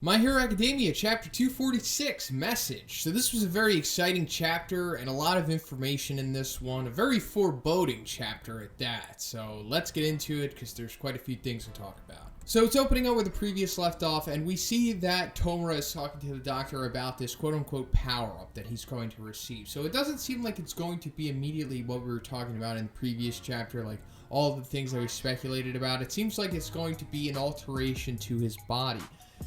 My Hero Academia, Chapter 246, Message. So this was a very exciting chapter and a lot of information in this one. A very foreboding chapter at that. So let's get into it because there's quite a few things to talk about. So it's opening up where the previous left off, and we see that Tomura is talking to the doctor about this quote-unquote power-up that he's going to receive. So it doesn't seem like it's going to be immediately what we were talking about in the previous chapter, like all the things that we speculated about. It seems like it's going to be an alteration to his body.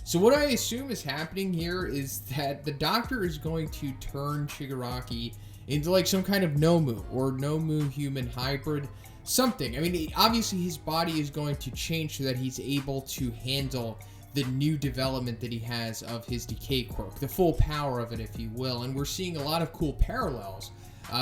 So what I assume is happening here is that the doctor is going to turn Shigaraki into like some kind of Nomu or Nomu human hybrid, something. I mean, obviously his body is going to change so that he's able to handle the new development that he has of his decay quirk, the full power of it, if you will. And we're seeing a lot of cool parallels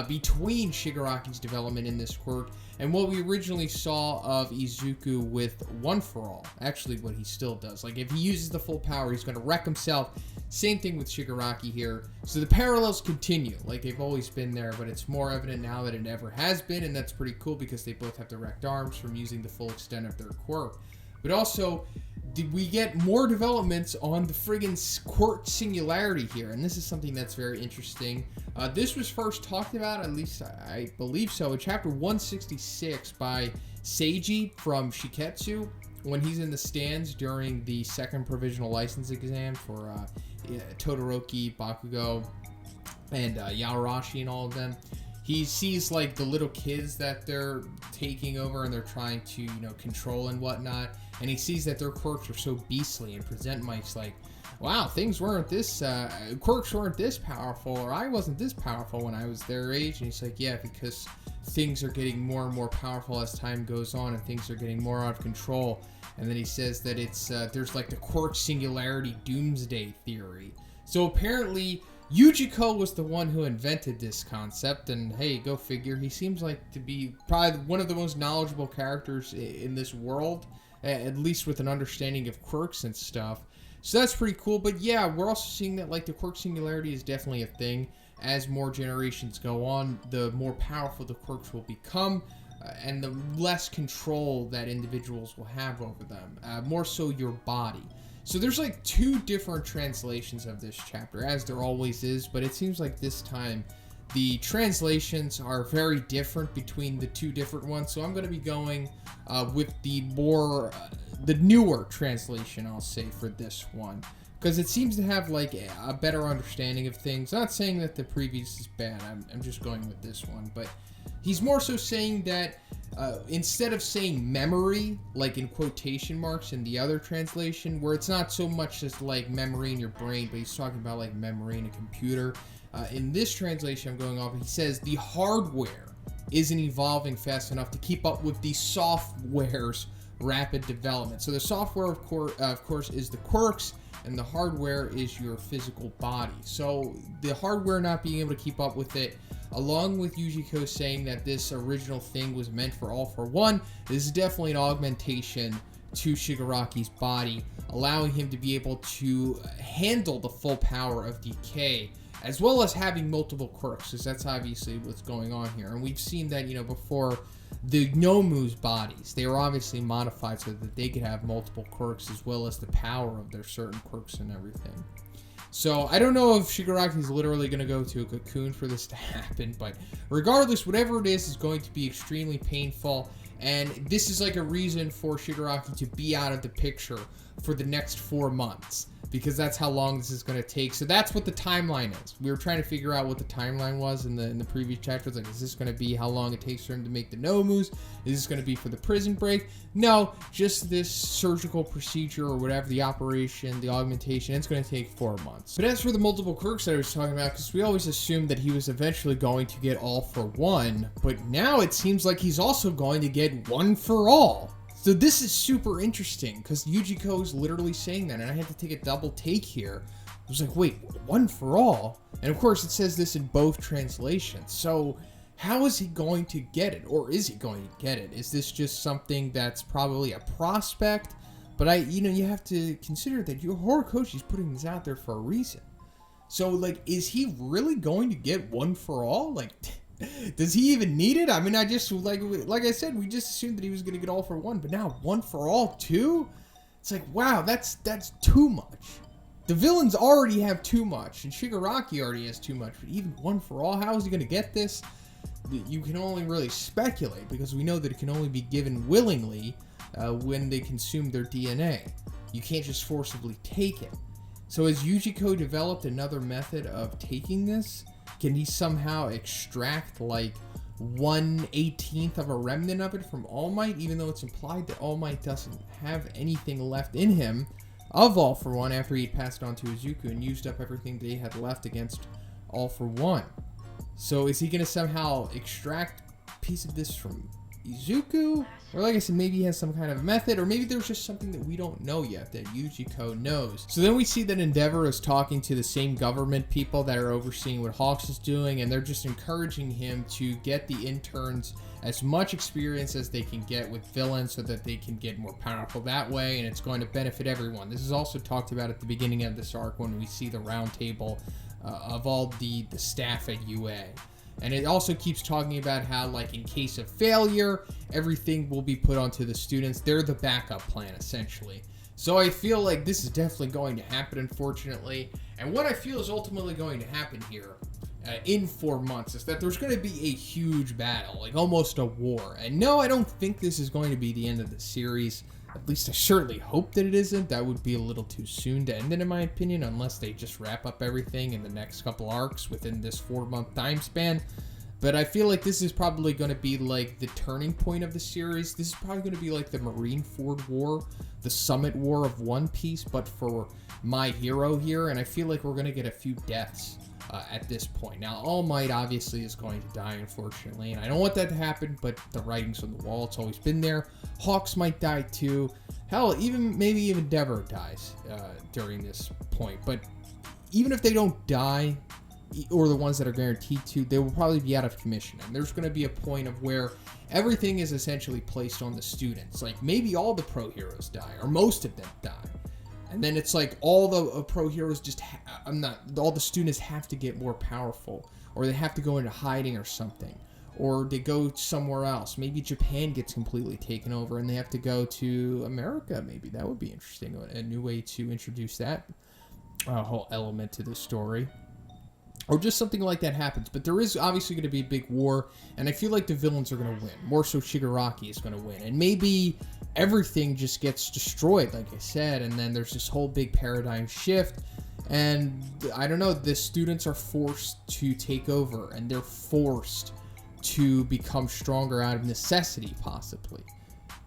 between Shigaraki's development in this quirk and what we originally saw of Izuku with One For All. Actually, what he still does. Like, if he uses the full power, he's going to wreck himself. Same thing with Shigaraki here. So the parallels continue, like they've always been there, but it's more evident now that it ever has been, and that's pretty cool because they both have the wrecked arms from using the full extent of their quirk. But also, did we get more developments on the friggin' quirk singularity here? And this is something that's very interesting. This was first talked about, at least I believe so, in chapter 166 by Seiji from Shiketsu, when he's in the stands during the second provisional license exam for Todoroki, Bakugo, and Yaorashi and all of them. He sees like the little kids that they're taking over and they're trying to, control and whatnot. And he sees that their quirks are so beastly, and Present Mike's like, wow, things weren't this, quirks weren't this powerful, or I wasn't this powerful when I was their age. And he's like, yeah, because things are getting more and more powerful as time goes on, and things are getting more out of control. And then he says that it's, there's like the quirk singularity doomsday theory. So apparently Yujiko was the one who invented this concept, and hey, go figure, he seems like to be probably one of the most knowledgeable characters in this world, at least with an understanding of quirks and stuff. So that's pretty cool. But yeah, we're also seeing that like the quirk singularity is definitely a thing. As more generations go on, the more powerful the quirks will become, and the less control that individuals will have over them, more so your body. So there's like two different translations of this chapter, as there always is, but it seems like this time the translations are very different between the two different ones. So I'm going to be going with the newer translation, I'll say, for this one, because it seems to have like a better understanding of things. Not saying that the previous is bad, I'm just going with this one, but he's more so saying that instead of saying memory, like in quotation marks in the other translation, where it's not so much just like memory in your brain, but he's talking about like memory in a computer. In this translation I'm going off, he says the hardware isn't evolving fast enough to keep up with the software's rapid development. So the software, of course, is the quirks, and the hardware is your physical body. So the hardware not being able to keep up with it, along with Yujiko saying that this original thing was meant for All For One, this is definitely an augmentation to Shigaraki's body, allowing him to be able to handle the full power of decay, as well as having multiple quirks, because that's obviously what's going on here. And we've seen that, before the Nomu's bodies, they were obviously modified so that they could have multiple quirks, as well as the power of their certain quirks and everything. So I don't know if Shigaraki's literally going to go to a cocoon for this to happen, but regardless, whatever it is going to be extremely painful, and this is like a reason for Shigaraki to be out of the picture for the next 4 months, because that's how long this is going to take. So that's what the timeline is. We were trying to figure out what the timeline was in the previous chapters. Like, is this going to be how long it takes for him to make the Nomus? Is this going to be for the prison break? No, just this surgical procedure or whatever, the operation, the augmentation, it's going to take 4 months. But as for the multiple quirks that I was talking about, because we always assumed that he was eventually going to get All For One, but now it seems like he's also going to get One For All. So this is super interesting, because Yujiko is literally saying that, and I had to take a double take here. I was like, wait, One For All? And of course it says this in both translations. So how is he going to get it? Or is he going to get it? Is this just something that's probably a prospect? But you have to consider that your Horikoshi is putting this out there for a reason. So like, is he really going to get One For All? Like, does he even need it? I mean, I just, like I said, we just assumed that he was going to get All For One, but now One For All too? It's like, wow, that's too much. The villains already have too much, and Shigaraki already has too much, but even One for All, how is he going to get this? You can only really speculate, because we know that it can only be given willingly when they consume their DNA. You can't just forcibly take it. So has Yujiko developed another method of taking this? Can he somehow extract like 1/18 of a remnant of it from All Might, even though it's implied that All Might doesn't have anything left in him of All for One after he had passed on to Izuku and used up everything that he had left against All for One? So is he going to somehow extract a piece of this from Izuku? Or like I said, maybe he has some kind of method, or maybe there's just something that we don't know yet that Yujiko knows. So then we see that Endeavor is talking to the same government people that are overseeing what Hawks is doing, and they're just encouraging him to get the interns as much experience as they can get with villains so that they can get more powerful that way, and it's going to benefit everyone. This is also talked about at the beginning of this arc when we see the round table of all the staff at UA. And it also keeps talking about how, like, in case of failure, everything will be put onto the students. They're the backup plan, essentially. So I feel like this is definitely going to happen, unfortunately. And what I feel is ultimately going to happen here in 4 months is that there's going to be a huge battle, like almost a war. And no, I don't think this is going to be the end of the series. At least I certainly hope that it isn't. That would be a little too soon to end it, in my opinion, unless they just wrap up everything in the next couple arcs within this 4-month time span. But I feel like this is probably going to be like the turning point of the series. This is probably going to be like the Marineford War, the Summit War of One Piece, but for my hero here. And I feel like we're going to get a few deaths at this point. Now, All Might obviously is going to die, unfortunately, and I don't want that to happen, but the writing's on the wall. It's always been there. Hawks might die too. Hell, maybe even Endeavor dies during this point. But even if they don't die, or the ones that are guaranteed to, they will probably be out of commission. And there's going to be a point of where everything is essentially placed on the students. Like, maybe all the pro heroes die, or most of them die. And then it's like all the pro heroes just, all the students have to get more powerful, or they have to go into hiding or something, or they go somewhere else. Maybe Japan gets completely taken over and they have to go to America. Maybe that would be interesting, a new way to introduce that whole element to the story. Or just something like that happens. But there is obviously going to be a big war, and I feel like the villains are going to win. More so Shigaraki is going to win. And maybe everything just gets destroyed, like I said, and then there's this whole big paradigm shift. And I don't know, the students are forced to take over, and they're forced to become stronger out of necessity, possibly.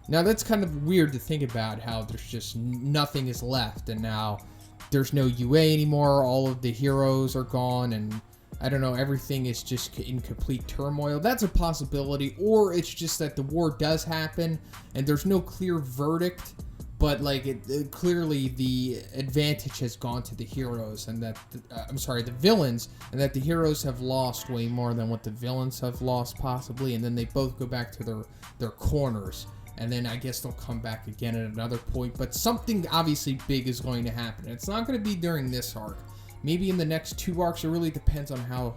Now, that's kind of weird to think about, how there's just nothing is left, and now there's no UA anymore, all of the heroes are gone, and I don't know, everything is just in complete turmoil. That's a possibility, or it's just that the war does happen, and there's no clear verdict, but like clearly the advantage has gone to the heroes, and that, the villains, and that the heroes have lost way more than what the villains have lost, possibly, and then they both go back to their corners. And then I guess they'll come back again at another point. But something obviously big is going to happen. It's not going to be during this arc. Maybe in the next 2 arcs. It really depends on how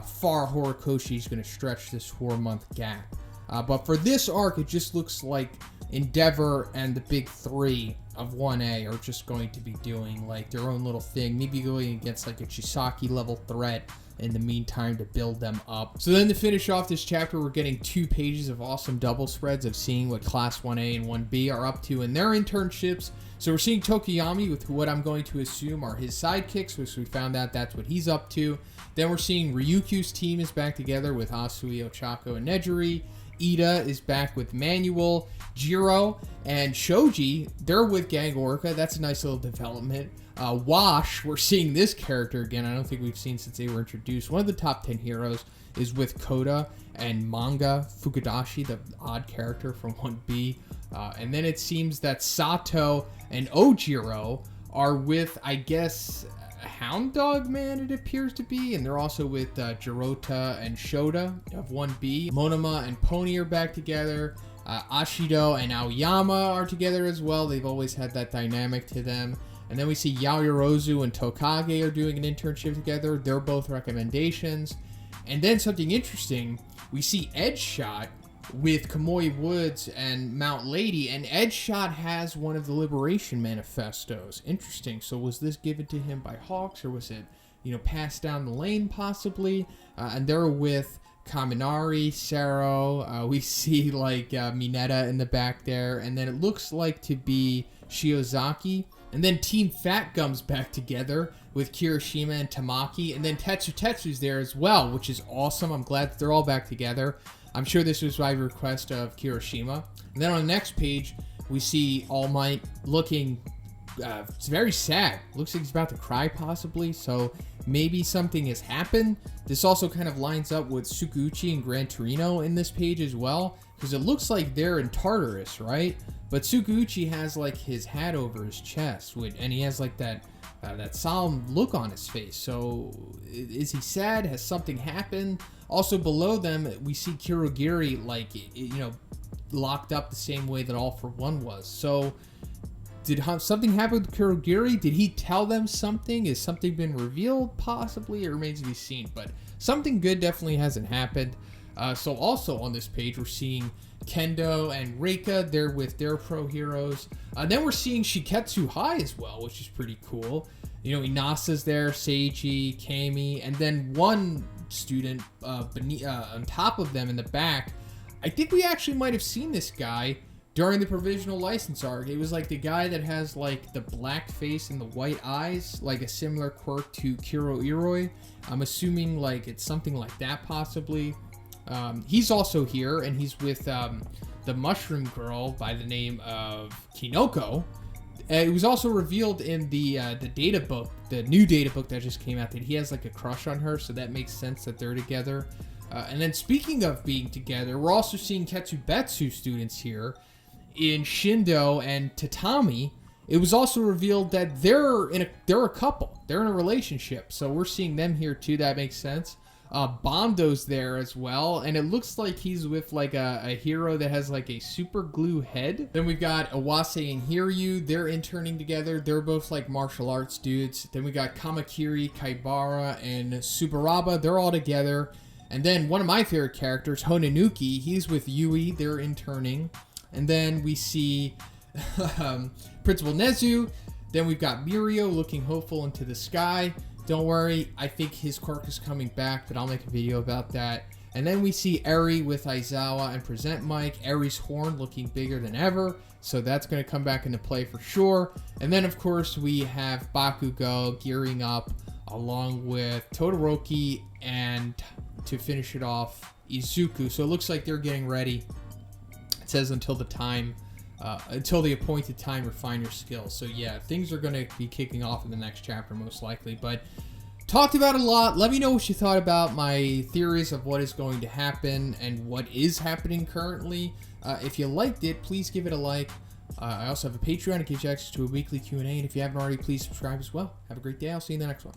far Horikoshi is going to stretch this 4-month gap. But for this arc, it just looks like Endeavor and the big 3 of 1A are just going to be doing like their own little thing. Maybe going against like a Chisaki level threat in the meantime to build them up. So then to finish off this chapter, we're getting 2 pages of awesome double spreads of seeing what Class 1A and 1B are up to in their internships. So we're seeing Tokiyami with what I'm going to assume are his sidekicks, which we found out that's what he's up to. Then we're seeing Ryukyu's team is back together with Asui, Ochako, and Nejiri. Ida is back with Manuel, Jiro, and Shoji. They're with Gang Orca. That's a nice little development. Wash, we're seeing this character again. I don't think we've seen since they were introduced. One of the top 10 heroes is with Koda and Manga Fukudashi, the odd character from 1B. And then it seems that Sato and Ojiro are with, I guess, Hound Dog Man, it appears to be. And they're also with Jirota and Shota of 1B. Monoma and Pony are back together. Ashido and Aoyama are together as well. They've always had that dynamic to them. And then we see Yaoyorozu and Tokage are doing an internship together. They're both recommendations. And then something interesting, we see Edge Shot with Kamui Woods and Mount Lady, and Edgeshot has one of the Liberation Manifestos. Interesting. So was this given to him by Hawks, or was it, passed down the lane possibly? And they're with Kaminari, Sero. We see like Mineta in the back there, and then it looks like to be Shiozaki. And then Team Fat Gum's back together with Kirishima and Tamaki, and then Tetsu's there as well, which is awesome. I'm glad that they're all back together. I'm sure this was by request of Kirishima. And then on the next page, we see All Might looking it's very sad. Looks like he's about to cry possibly, so maybe something has happened. This also kind of lines up with Tsukuuchi and Gran Torino in this page as well, because it looks like they're in Tartarus, right? But Tsukuuchi has like his hat over his chest, and he has like that solemn look on his face. So is he sad? Has something happened? Also below them, we see Kurogiri like, locked up the same way that All for One was. So did something happen with Kurogiri? Did he tell them something? Has something been revealed possibly? It remains to be seen, but something good definitely hasn't happened. So also on this page, we're seeing Kendo and Reika. They're with their pro heroes. Then we're seeing Shiketsu High as well, which is pretty cool. Inasa's there, Seiji, Kami, and then one student on top of them in the back. I think we actually might have seen this guy during the provisional license arc. It was like the guy that has like the black face and the white eyes, like a similar quirk to Kiro Iroi. I'm assuming like it's something like that possibly. He's also here, and he's with the mushroom girl by the name of Kinoko. It was also revealed in the data book, the new data book that just came out, that he has like a crush on her, so that makes sense that they're together. And then speaking of being together, we're also seeing Ketsubetsu students here in Shindo and Tatami. It was also revealed that they're a couple. They're in a relationship, so we're seeing them here too. That makes sense. Bondo's there as well, and it looks like he's with like a hero that has like a super glue head. Then we've got Awase and Hiryu. They're interning together. They're both like martial arts dudes. Then we got Kamakiri, Kaibara, and Subaraba. They're all together. And then one of my favorite characters, Honanuki, he's with Yui. They're interning. And then we see Principal Nezu. Then we've got Mirio looking hopeful into the sky. Don't worry, I think his quirk is coming back, but I'll make a video about that. And then we see Eri with Aizawa and Present Mike. Eri's horn looking bigger than ever, so that's going to come back into play for sure. And then, of course, we have Bakugo gearing up along with Todoroki, and to finish it off, Izuku. So it looks like they're getting ready. It says until the appointed time, refine your skills. So yeah, things are going to be kicking off in the next chapter most likely, but talked about it a lot. Let me know what you thought about my theories of what is going to happen and what is happening currently. If you liked it, please give it a like. I also have a Patreon. It gives you access to a weekly Q&A, and if you haven't already, please subscribe as well. Have a great day. I'll see you in the next one.